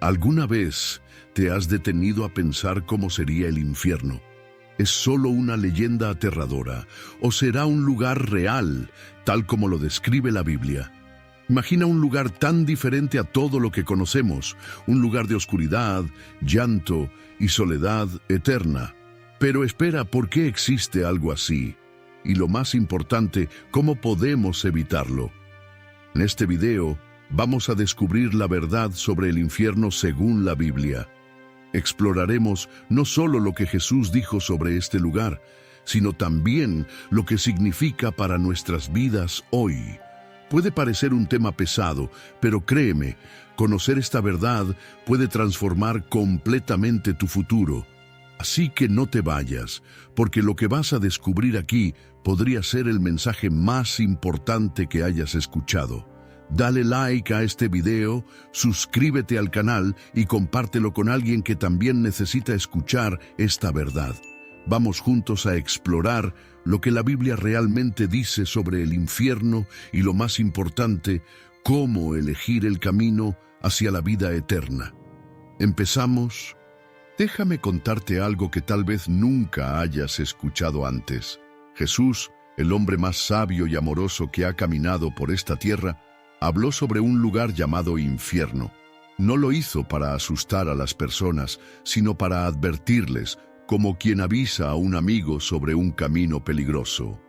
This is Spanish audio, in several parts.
¿Alguna vez te has detenido a pensar cómo sería el infierno? ¿Es solo una leyenda aterradora o será un lugar real, tal como lo describe la Biblia? Imagina un lugar tan diferente a todo lo que conocemos, un lugar de oscuridad, llanto y soledad eterna. Pero espera, ¿por qué existe algo así? Y lo más importante, ¿cómo podemos evitarlo? En este video, vamos a descubrir la verdad sobre el infierno según la Biblia. Exploraremos no solo lo que Jesús dijo sobre este lugar, sino también lo que significa para nuestras vidas hoy. Puede parecer un tema pesado, pero créeme, conocer esta verdad puede transformar completamente tu futuro. Así que no te vayas, porque lo que vas a descubrir aquí podría ser el mensaje más importante que hayas escuchado. Dale like a este video, suscríbete al canal y compártelo con alguien que también necesita escuchar esta verdad. Vamos juntos a explorar lo que la Biblia realmente dice sobre el infierno y, lo más importante, cómo elegir el camino hacia la vida eterna. ¿Empezamos? Déjame contarte algo que tal vez nunca hayas escuchado antes. Jesús, el hombre más sabio y amoroso que ha caminado por esta tierra, habló sobre un lugar llamado infierno. No lo hizo para asustar a las personas, sino para advertirles, como quien avisa a un amigo sobre un camino peligroso.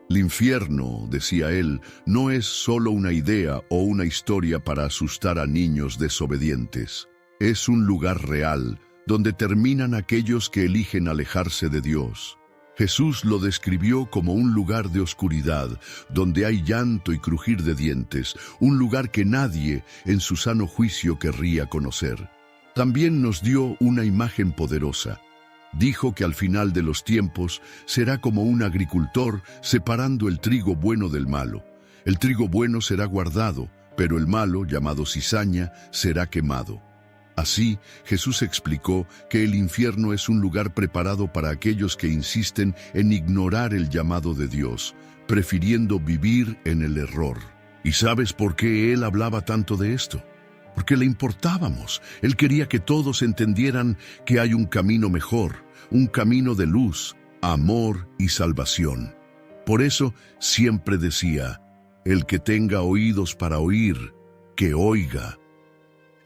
El infierno, decía él, no es solo una idea o una historia para asustar a niños desobedientes. Es un lugar real, donde terminan aquellos que eligen alejarse de Dios. Jesús lo describió como un lugar de oscuridad, donde hay llanto y crujir de dientes, un lugar que nadie, en su sano juicio, querría conocer. También nos dio una imagen poderosa. Dijo que al final de los tiempos será como un agricultor separando el trigo bueno del malo. El trigo bueno será guardado, pero el malo, llamado cizaña, será quemado. Así, Jesús explicó que el infierno es un lugar preparado para aquellos que insisten en ignorar el llamado de Dios, prefiriendo vivir en el error. ¿Y sabes por qué Él hablaba tanto de esto? Porque le importábamos. Él quería que todos entendieran que hay un camino mejor, un camino de luz, amor y salvación. Por eso siempre decía, el que tenga oídos para oír, que oiga.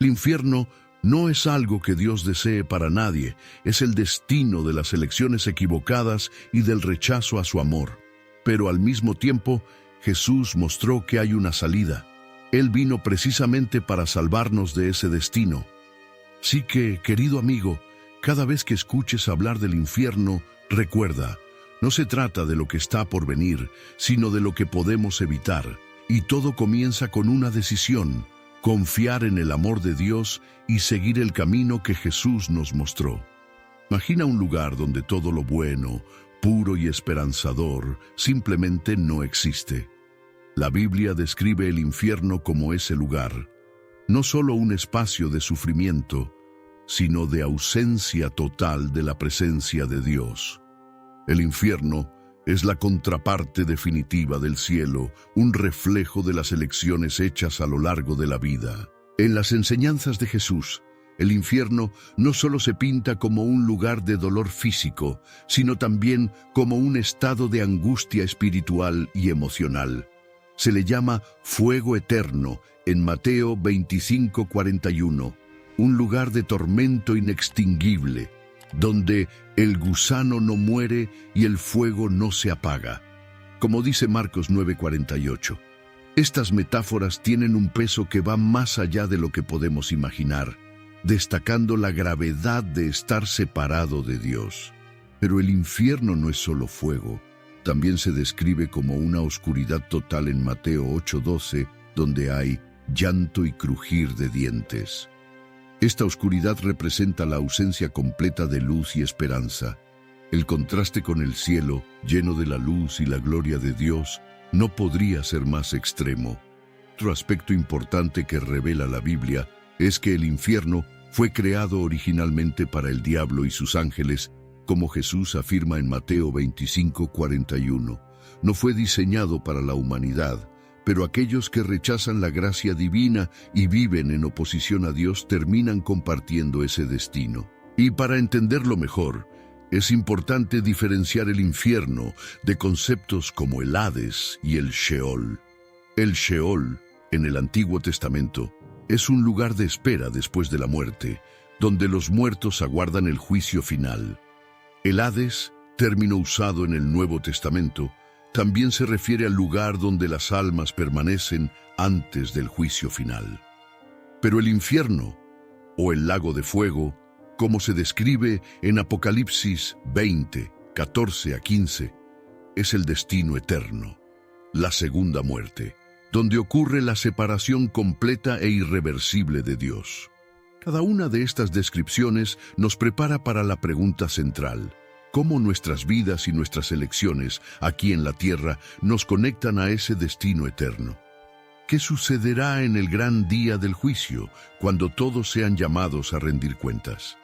El infierno no es algo que Dios desee para nadie, es el destino de las elecciones equivocadas y del rechazo a su amor. Pero al mismo tiempo, Jesús mostró que hay una salida. Él vino precisamente para salvarnos de ese destino. Así que, querido amigo, cada vez que escuches hablar del infierno, recuerda, no se trata de lo que está por venir, sino de lo que podemos evitar. Y todo comienza con una decisión: confiar en el amor de Dios y seguir el camino que Jesús nos mostró. Imagina un lugar donde todo lo bueno, puro y esperanzador simplemente no existe. La Biblia describe el infierno como ese lugar, no solo un espacio de sufrimiento, sino de ausencia total de la presencia de Dios. El infierno es la contraparte definitiva del cielo, un reflejo de las elecciones hechas a lo largo de la vida. En las enseñanzas de Jesús, el infierno no solo se pinta como un lugar de dolor físico, sino también como un estado de angustia espiritual y emocional. Se le llama fuego eterno en Mateo 25:41, un lugar de tormento inextinguible, donde el gusano no muere y el fuego no se apaga. Como dice Marcos 9:48, estas metáforas tienen un peso que va más allá de lo que podemos imaginar, destacando la gravedad de estar separado de Dios. Pero el infierno no es solo fuego, también se describe como una oscuridad total en Mateo 8:12, donde hay llanto y crujir de dientes. Esta oscuridad representa la ausencia completa de luz y esperanza. El contraste con el cielo, lleno de la luz y la gloria de Dios, no podría ser más extremo. Otro aspecto importante que revela la Biblia es que el infierno fue creado originalmente para el diablo y sus ángeles, como Jesús afirma en Mateo 25:41. No fue diseñado para la humanidad, pero aquellos que rechazan la gracia divina y viven en oposición a Dios terminan compartiendo ese destino. Y para entenderlo mejor, es importante diferenciar el infierno de conceptos como el Hades y el Sheol. El Sheol, en el Antiguo Testamento, es un lugar de espera después de la muerte, donde los muertos aguardan el juicio final. El Hades, término usado en el Nuevo Testamento, también se refiere al lugar donde las almas permanecen antes del juicio final. Pero el infierno, o el lago de fuego, como se describe en Apocalipsis 20, 14 a 15, es el destino eterno, la segunda muerte, donde ocurre la separación completa e irreversible de Dios. Cada una de estas descripciones nos prepara para la pregunta central: ¿cómo nuestras vidas y nuestras elecciones aquí en la tierra nos conectan a ese destino eterno? ¿Qué sucederá en el gran día del juicio, cuando todos sean llamados a rendir cuentas?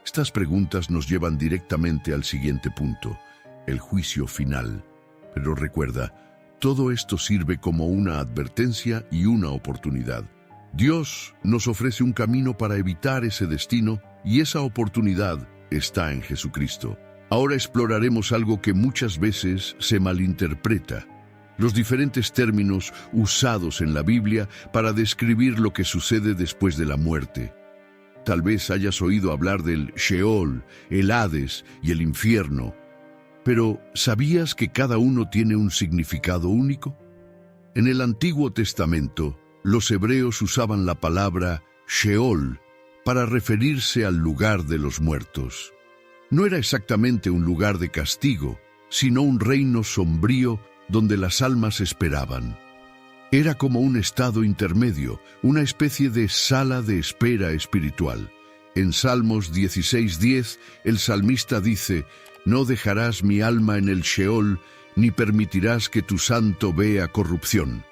Estas preguntas nos llevan directamente al siguiente punto: el juicio final. Pero recuerda, todo esto sirve como una advertencia y una oportunidad. Dios nos ofrece un camino para evitar ese destino, y esa oportunidad está en Jesucristo. Ahora exploraremos algo que muchas veces se malinterpreta: los diferentes términos usados en la Biblia para describir lo que sucede después de la muerte. Tal vez hayas oído hablar del Sheol, el Hades y el infierno, pero ¿sabías que cada uno tiene un significado único? En el Antiguo Testamento, los hebreos usaban la palabra Sheol para referirse al lugar de los muertos. No era exactamente un lugar de castigo, sino un reino sombrío donde las almas esperaban. Era como un estado intermedio, una especie de sala de espera espiritual. En Salmos 16:10, el salmista dice: «No dejarás mi alma en el Sheol, ni permitirás que tu santo vea corrupción».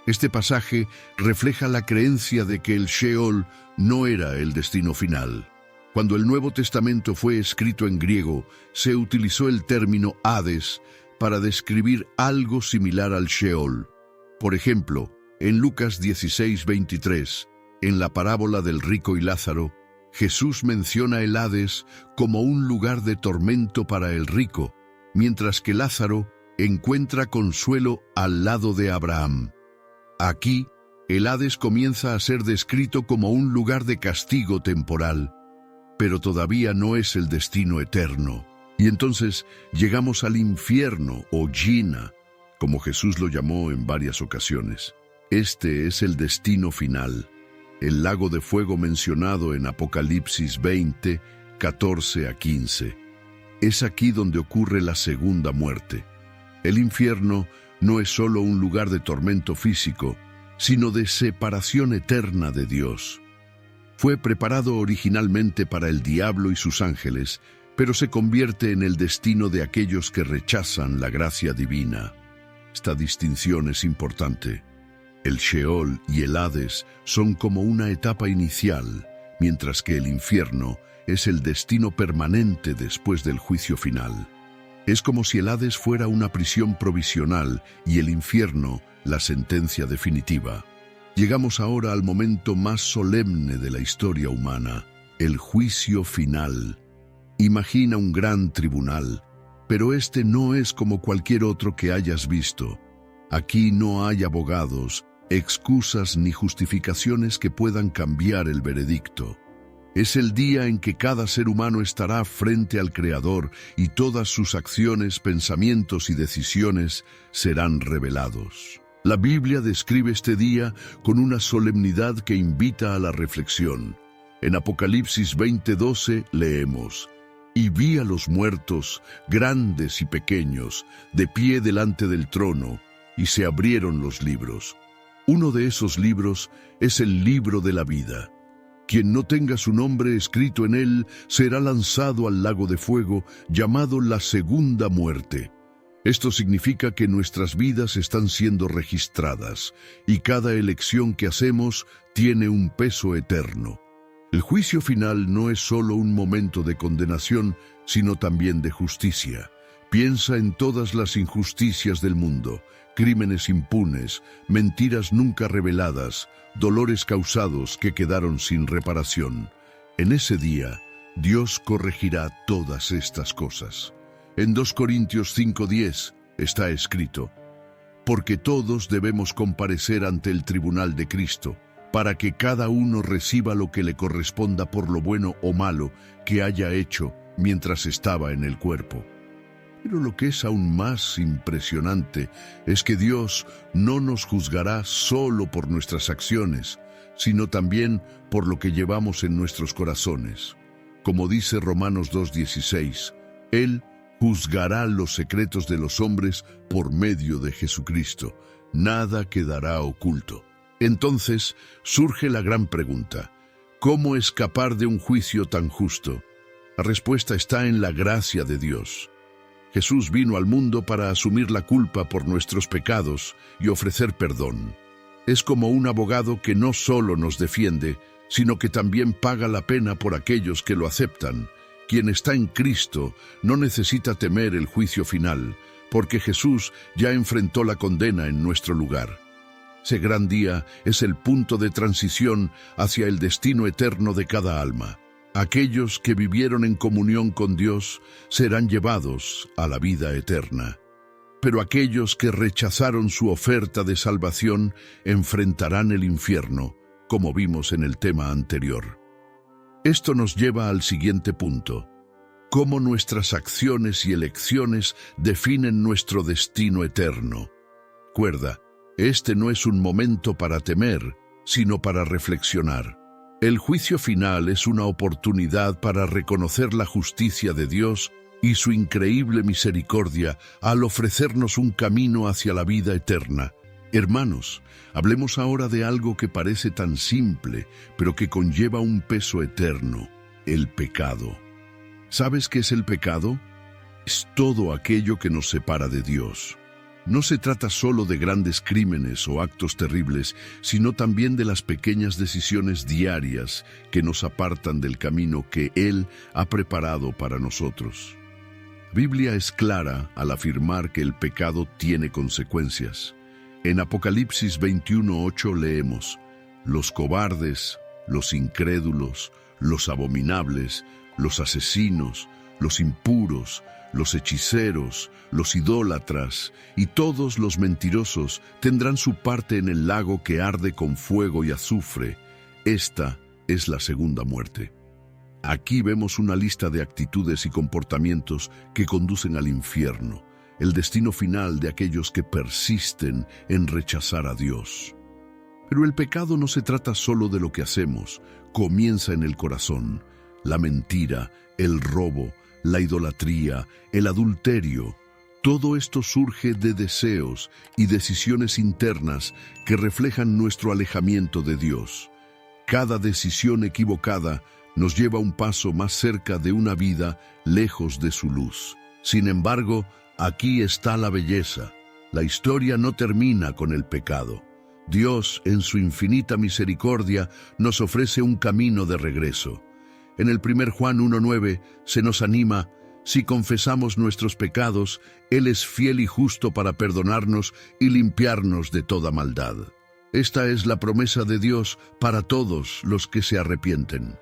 Este pasaje refleja la creencia de que el Sheol no era el destino final. Cuando el Nuevo Testamento fue escrito en griego, se utilizó el término Hades para describir algo similar al Sheol. Por ejemplo, en Lucas 16:23, en la parábola del rico y Lázaro, Jesús menciona el Hades como un lugar de tormento para el rico, mientras que Lázaro encuentra consuelo al lado de Abraham. Aquí, el Hades comienza a ser descrito como un lugar de castigo temporal, pero todavía no es el destino eterno. Y entonces llegamos al infierno, o Gehenna, como Jesús lo llamó en varias ocasiones. Este es el destino final, el lago de fuego mencionado en Apocalipsis 20, 14 a 15. Es aquí donde ocurre la segunda muerte. El infierno no es solo un lugar de tormento físico, sino de separación eterna de Dios. Fue preparado originalmente para el diablo y sus ángeles, pero se convierte en el destino de aquellos que rechazan la gracia divina. Esta distinción es importante. El Sheol y el Hades son como una etapa inicial, mientras que el infierno es el destino permanente después del juicio final. Es como si el Hades fuera una prisión provisional y el infierno la sentencia definitiva. Llegamos ahora al momento más solemne de la historia humana, el juicio final. Imagina un gran tribunal, pero este no es como cualquier otro que hayas visto. Aquí no hay abogados, excusas ni justificaciones que puedan cambiar el veredicto. Es el día en que cada ser humano estará frente al Creador y todas sus acciones, pensamientos y decisiones serán revelados. La Biblia describe este día con una solemnidad que invita a la reflexión. En Apocalipsis 20:12 leemos: «Y vi a los muertos, grandes y pequeños, de pie delante del trono, y se abrieron los libros». Uno de esos libros es el libro de la vida. Quien no tenga su nombre escrito en él será lanzado al lago de fuego, llamado la segunda muerte. Esto significa que nuestras vidas están siendo registradas, y cada elección que hacemos tiene un peso eterno. El juicio final no es solo un momento de condenación, sino también de justicia. Piensa en todas las injusticias del mundo, crímenes impunes, mentiras nunca reveladas, dolores causados que quedaron sin reparación. En ese día, Dios corregirá todas estas cosas. En 2 Corintios 5:10 está escrito: porque todos debemos comparecer ante el tribunal de Cristo, para que cada uno reciba lo que le corresponda por lo bueno o malo que haya hecho mientras estaba en el cuerpo. Pero lo que es aún más impresionante es que Dios no nos juzgará solo por nuestras acciones, sino también por lo que llevamos en nuestros corazones. Como dice Romanos 2:16, Él juzgará los secretos de los hombres por medio de Jesucristo. Nada quedará oculto. Entonces surge la gran pregunta: ¿cómo escapar de un juicio tan justo? La respuesta está en la gracia de Dios. Jesús vino al mundo para asumir la culpa por nuestros pecados y ofrecer perdón. Es como un abogado que no solo nos defiende, sino que también paga la pena por aquellos que lo aceptan. Quien está en Cristo no necesita temer el juicio final, porque Jesús ya enfrentó la condena en nuestro lugar. Ese gran día es el punto de transición hacia el destino eterno de cada alma. Aquellos que vivieron en comunión con Dios serán llevados a la vida eterna. Pero aquellos que rechazaron su oferta de salvación enfrentarán el infierno, como vimos en el tema anterior. Esto nos lleva al siguiente punto: cómo nuestras acciones y elecciones definen nuestro destino eterno. Recuerda, este no es un momento para temer, sino para reflexionar. El juicio final es una oportunidad para reconocer la justicia de Dios y su increíble misericordia al ofrecernos un camino hacia la vida eterna. Hermanos, hablemos ahora de algo que parece tan simple, pero que conlleva un peso eterno: el pecado. ¿Sabes qué es el pecado? Es todo aquello que nos separa de Dios. No se trata solo de grandes crímenes o actos terribles, sino también de las pequeñas decisiones diarias que nos apartan del camino que Él ha preparado para nosotros. La Biblia es clara al afirmar que el pecado tiene consecuencias. En Apocalipsis 21:8 leemos: los cobardes, los incrédulos, los abominables, los asesinos, los impuros, los hechiceros, los idólatras y todos los mentirosos tendrán su parte en el lago que arde con fuego y azufre. Esta es la segunda muerte. Aquí vemos una lista de actitudes y comportamientos que conducen al infierno, el destino final de aquellos que persisten en rechazar a Dios. Pero el pecado no se trata solo de lo que hacemos, comienza en el corazón. La mentira, el robo, la idolatría, el adulterio, todo esto surge de deseos y decisiones internas que reflejan nuestro alejamiento de Dios. Cada decisión equivocada nos lleva un paso más cerca de una vida lejos de su luz. Sin embargo, aquí está la belleza. La historia no termina con el pecado. Dios, en su infinita misericordia, nos ofrece un camino de regreso. En el 1 Juan 1:9 se nos anima: si confesamos nuestros pecados, Él es fiel y justo para perdonarnos y limpiarnos de toda maldad. Esta es la promesa de Dios para todos los que se arrepienten.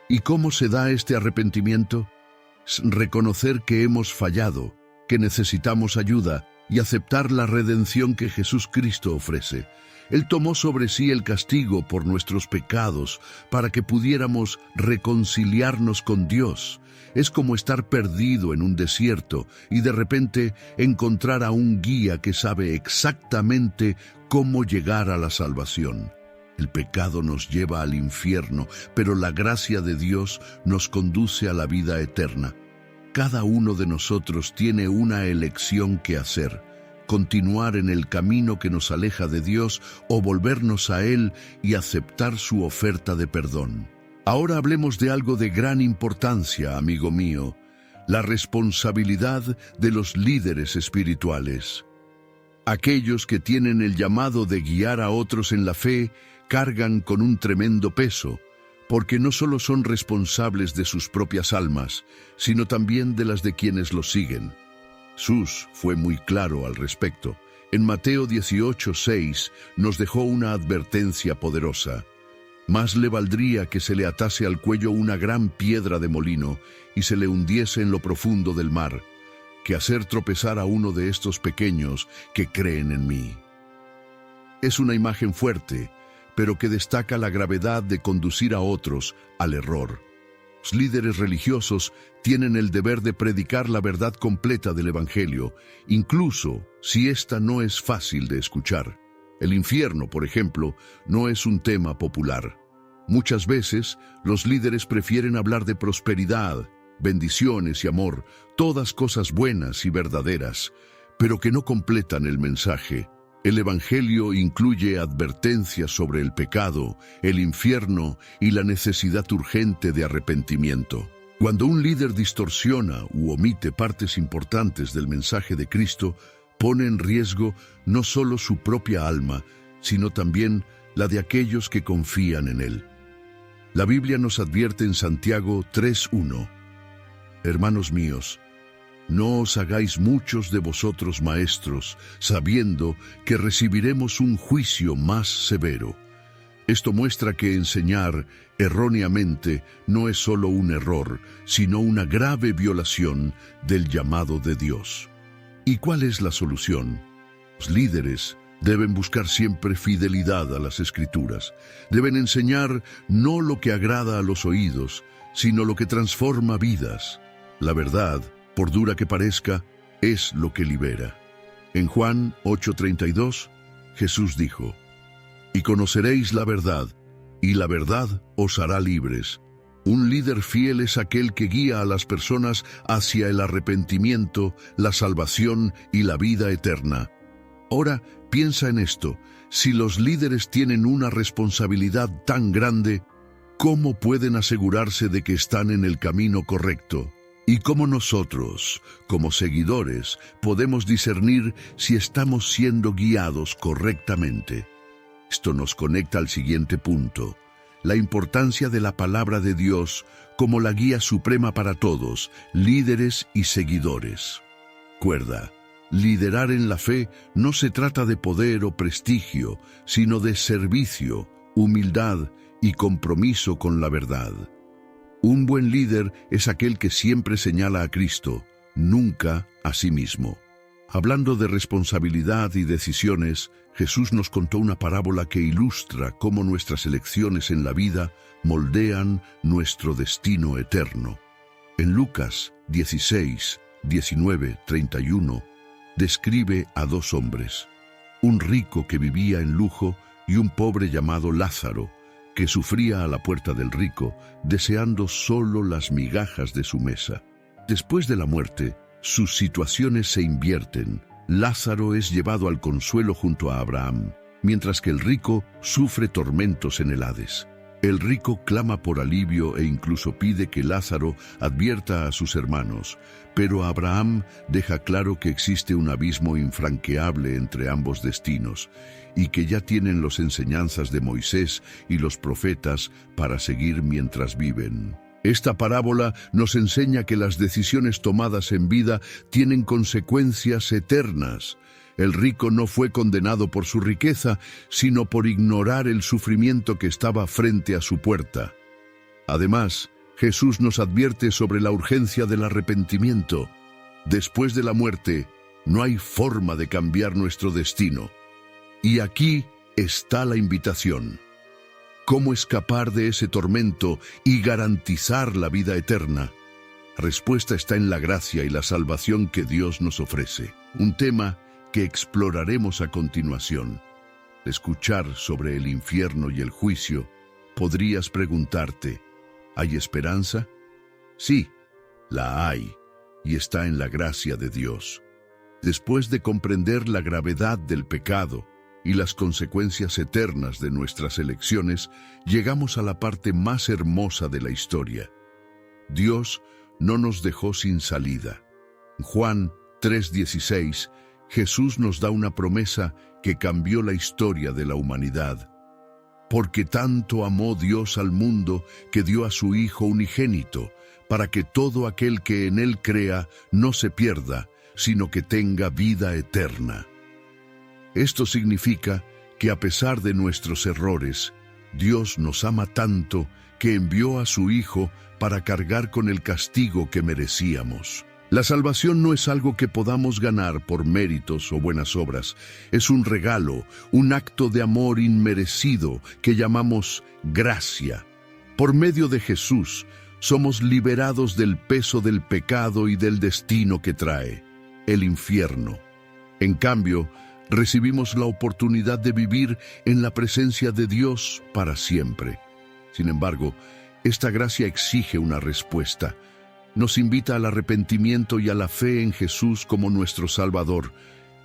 ¿Y cómo se da este arrepentimiento? Es reconocer que hemos fallado, que necesitamos ayuda y aceptar la redención que Jesús Cristo ofrece. Él tomó sobre sí el castigo por nuestros pecados para que pudiéramos reconciliarnos con Dios. Es como estar perdido en un desierto y de repente encontrar a un guía que sabe exactamente cómo llegar a la salvación. El pecado nos lleva al infierno, pero la gracia de Dios nos conduce a la vida eterna. Cada uno de nosotros tiene una elección que hacer: continuar en el camino que nos aleja de Dios o volvernos a Él y aceptar su oferta de perdón. Ahora hablemos de algo de gran importancia, amigo mío: la responsabilidad de los líderes espirituales. Aquellos que tienen el llamado de guiar a otros en la fe cargan con un tremendo peso, porque no solo son responsables de sus propias almas, sino también de las de quienes los siguen. Jesús fue muy claro al respecto. En Mateo 18:6 nos dejó una advertencia poderosa. Más le valdría que se le atase al cuello una gran piedra de molino y se le hundiese en lo profundo del mar, que hacer tropezar a uno de estos pequeños que creen en mí. Es una imagen fuerte, pero que destaca la gravedad de conducir a otros al error. Los líderes religiosos tienen el deber de predicar la verdad completa del Evangelio, incluso si ésta no es fácil de escuchar. El infierno, por ejemplo, no es un tema popular. Muchas veces, los líderes prefieren hablar de prosperidad, bendiciones y amor, todas cosas buenas y verdaderas, pero que no completan el mensaje. El Evangelio incluye advertencias sobre el pecado, el infierno y la necesidad urgente de arrepentimiento. Cuando un líder distorsiona u omite partes importantes del mensaje de Cristo, pone en riesgo no solo su propia alma, sino también la de aquellos que confían en él. La Biblia nos advierte en Santiago 3:1: Hermanos míos, no os hagáis muchos de vosotros maestros, sabiendo que recibiremos un juicio más severo. Esto muestra que enseñar erróneamente no es solo un error, sino una grave violación del llamado de Dios. ¿Y cuál es la solución? Los líderes deben buscar siempre fidelidad a las Escrituras. Deben enseñar no lo que agrada a los oídos, sino lo que transforma vidas. La verdad, por dura que parezca, es lo que libera. En Juan 8:32, Jesús dijo: «Y conoceréis la verdad, y la verdad os hará libres». Un líder fiel es aquel que guía a las personas hacia el arrepentimiento, la salvación y la vida eterna. Ahora, piensa en esto: si los líderes tienen una responsabilidad tan grande, ¿cómo pueden asegurarse de que están en el camino correcto? ¿Y cómo nosotros, como seguidores, podemos discernir si estamos siendo guiados correctamente? Esto nos conecta al siguiente punto: la importancia de la palabra de Dios como la guía suprema para todos, líderes y seguidores. Recuerda, liderar en la fe no se trata de poder o prestigio, sino de servicio, humildad y compromiso con la verdad. Un buen líder es aquel que siempre señala a Cristo, nunca a sí mismo. Hablando de responsabilidad y decisiones, Jesús nos contó una parábola que ilustra cómo nuestras elecciones en la vida moldean nuestro destino eterno. En Lucas 16, 19, 31, describe a dos hombres, un rico que vivía en lujo y un pobre llamado Lázaro, que sufría a la puerta del rico, deseando solo las migajas de su mesa. Después de la muerte, sus situaciones se invierten. Lázaro es llevado al consuelo junto a Abraham, mientras que el rico sufre tormentos en el Hades. El rico clama por alivio e incluso pide que Lázaro advierta a sus hermanos, pero Abraham deja claro que existe un abismo infranqueable entre ambos destinos y que ya tienen las enseñanzas de Moisés y los profetas para seguir mientras viven. Esta parábola nos enseña que las decisiones tomadas en vida tienen consecuencias eternas. El rico no fue condenado por su riqueza, sino por ignorar el sufrimiento que estaba frente a su puerta. Además, Jesús nos advierte sobre la urgencia del arrepentimiento. Después de la muerte, no hay forma de cambiar nuestro destino. Y aquí está la invitación. ¿Cómo escapar de ese tormento y garantizar la vida eterna? La respuesta está en la gracia y la salvación que Dios nos ofrece. Un tema que exploraremos a continuación. Al escuchar sobre el infierno y el juicio, podrías preguntarte, ¿hay esperanza? Sí, la hay, y está en la gracia de Dios. Después de comprender la gravedad del pecado y las consecuencias eternas de nuestras elecciones, llegamos a la parte más hermosa de la historia. Dios no nos dejó sin salida. En Juan 3:16, Jesús nos da una promesa que cambió la historia de la humanidad. Porque tanto amó Dios al mundo que dio a su Hijo unigénito, para que todo aquel que en él crea no se pierda, sino que tenga vida eterna. Esto significa que a pesar de nuestros errores, Dios nos ama tanto que envió a su Hijo para cargar con el castigo que merecíamos. La salvación no es algo que podamos ganar por méritos o buenas obras. Es un regalo, un acto de amor inmerecido que llamamos gracia. Por medio de Jesús, somos liberados del peso del pecado y del destino que trae, el infierno. En cambio, recibimos la oportunidad de vivir en la presencia de Dios para siempre. Sin embargo, esta gracia exige una respuesta. Nos invita al arrepentimiento y a la fe en Jesús como nuestro Salvador.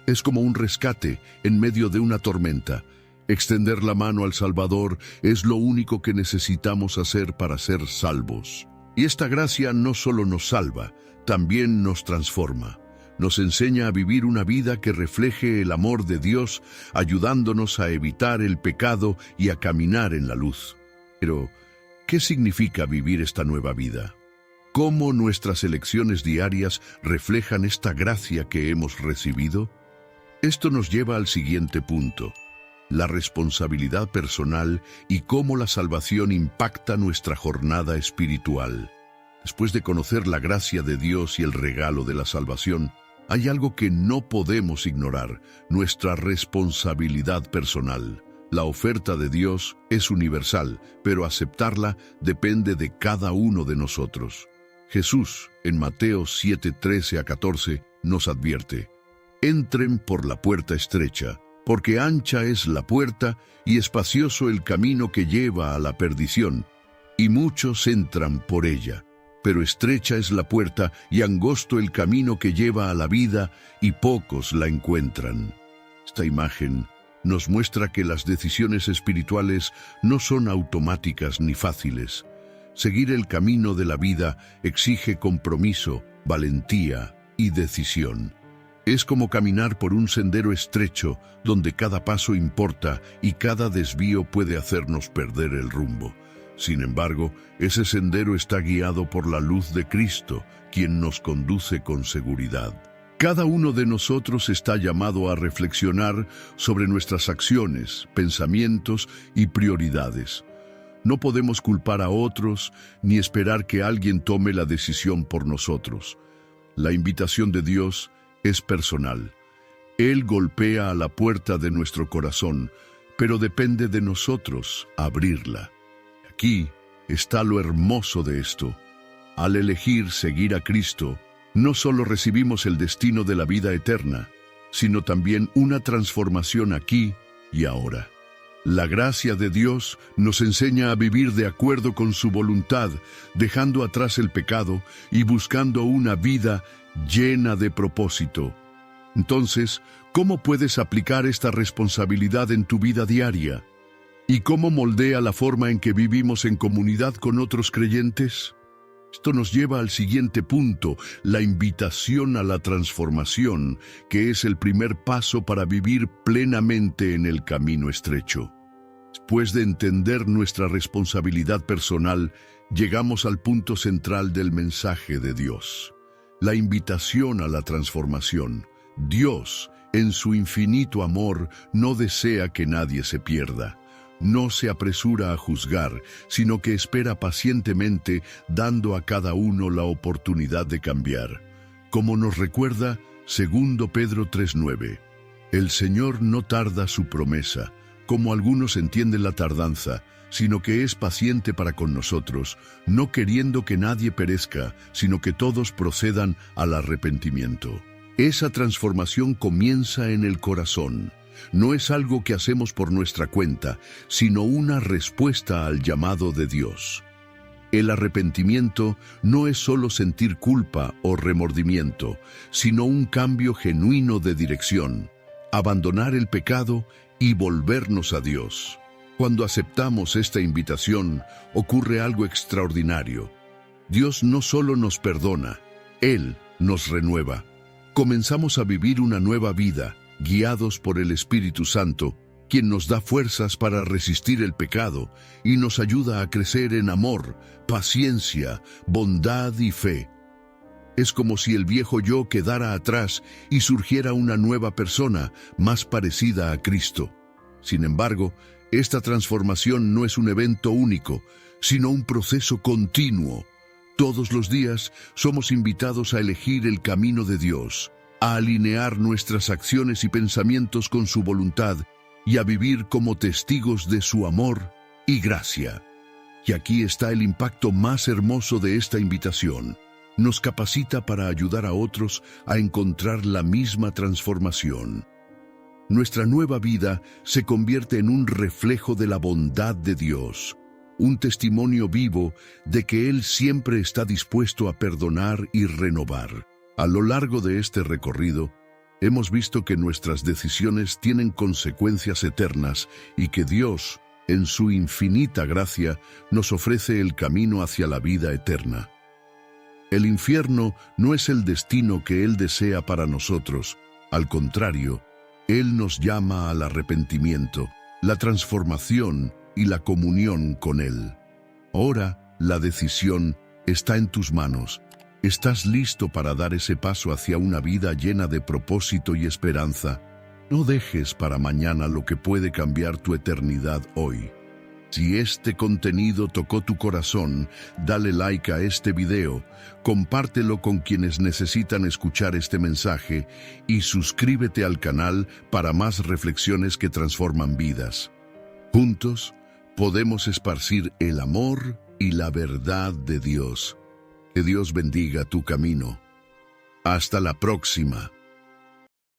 Es como un rescate en medio de una tormenta. Extender la mano al Salvador es lo único que necesitamos hacer para ser salvos. Y esta gracia no solo nos salva, también nos transforma. Nos enseña a vivir una vida que refleje el amor de Dios, ayudándonos a evitar el pecado y a caminar en la luz. Pero, ¿qué significa vivir esta nueva vida? ¿Cómo nuestras elecciones diarias reflejan esta gracia que hemos recibido? Esto nos lleva al siguiente punto: la responsabilidad personal y cómo la salvación impacta nuestra jornada espiritual. Después de conocer la gracia de Dios y el regalo de la salvación, hay algo que no podemos ignorar: nuestra responsabilidad personal. La oferta de Dios es universal, pero aceptarla depende de cada uno de nosotros. Jesús, en Mateo 7:13-14, nos advierte: entren por la puerta estrecha, porque ancha es la puerta y espacioso el camino que lleva a la perdición, y muchos entran por ella. Pero estrecha es la puerta y angosto el camino que lleva a la vida, y pocos la encuentran. Esta imagen nos muestra que las decisiones espirituales no son automáticas ni fáciles. Seguir el camino de la vida exige compromiso, valentía y decisión. Es como caminar por un sendero estrecho donde cada paso importa y cada desvío puede hacernos perder el rumbo. Sin embargo, ese sendero está guiado por la luz de Cristo, quien nos conduce con seguridad. Cada uno de nosotros está llamado a reflexionar sobre nuestras acciones, pensamientos y prioridades. No podemos culpar a otros ni esperar que alguien tome la decisión por nosotros. La invitación de Dios es personal. Él golpea a la puerta de nuestro corazón, pero depende de nosotros abrirla. Aquí está lo hermoso de esto. Al elegir seguir a Cristo, no solo recibimos el destino de la vida eterna, sino también una transformación aquí y ahora. La gracia de Dios nos enseña a vivir de acuerdo con su voluntad, dejando atrás el pecado y buscando una vida llena de propósito. Entonces, ¿cómo puedes aplicar esta responsabilidad en tu vida diaria? ¿Y cómo moldea la forma en que vivimos en comunidad con otros creyentes? Esto nos lleva al siguiente punto: la invitación a la transformación, que es el primer paso para vivir plenamente en el camino estrecho. Después de entender nuestra responsabilidad personal, llegamos al punto central del mensaje de Dios: la invitación a la transformación. Dios, en su infinito amor, no desea que nadie se pierda. No se apresura a juzgar, sino que espera pacientemente, dando a cada uno la oportunidad de cambiar. Como nos recuerda 2 Pedro 3:9, el Señor no tarda su promesa, como algunos entienden la tardanza, sino que es paciente para con nosotros, no queriendo que nadie perezca, sino que todos procedan al arrepentimiento. Esa transformación comienza en el corazón. No es algo que hacemos por nuestra cuenta, sino una respuesta al llamado de Dios. El arrepentimiento no es solo sentir culpa o remordimiento, sino un cambio genuino de dirección, abandonar el pecado y volvernos a Dios. Cuando aceptamos esta invitación, ocurre algo extraordinario. Dios no solo nos perdona, Él nos renueva. Comenzamos a vivir una nueva vida, guiados por el Espíritu Santo, quien nos da fuerzas para resistir el pecado y nos ayuda a crecer en amor, paciencia, bondad y fe. Es como si el viejo yo quedara atrás y surgiera una nueva persona, más parecida a Cristo. Sin embargo, esta transformación no es un evento único, sino un proceso continuo. Todos los días somos invitados a elegir el camino de Dios, a alinear nuestras acciones y pensamientos con su voluntad y a vivir como testigos de su amor y gracia. Y aquí está el impacto más hermoso de esta invitación. Nos capacita para ayudar a otros a encontrar la misma transformación. Nuestra nueva vida se convierte en un reflejo de la bondad de Dios, un testimonio vivo de que Él siempre está dispuesto a perdonar y renovar. A lo largo de este recorrido, hemos visto que nuestras decisiones tienen consecuencias eternas y que Dios, en su infinita gracia, nos ofrece el camino hacia la vida eterna. El infierno no es el destino que Él desea para nosotros. Al contrario, Él nos llama al arrepentimiento, la transformación y la comunión con Él. Ahora, la decisión está en tus manos. ¿Estás listo para dar ese paso hacia una vida llena de propósito y esperanza? No dejes para mañana lo que puede cambiar tu eternidad hoy. Si este contenido tocó tu corazón, dale like a este video, compártelo con quienes necesitan escuchar este mensaje y suscríbete al canal para más reflexiones que transforman vidas. Juntos podemos esparcir el amor y la verdad de Dios. Que Dios bendiga tu camino. Hasta la próxima.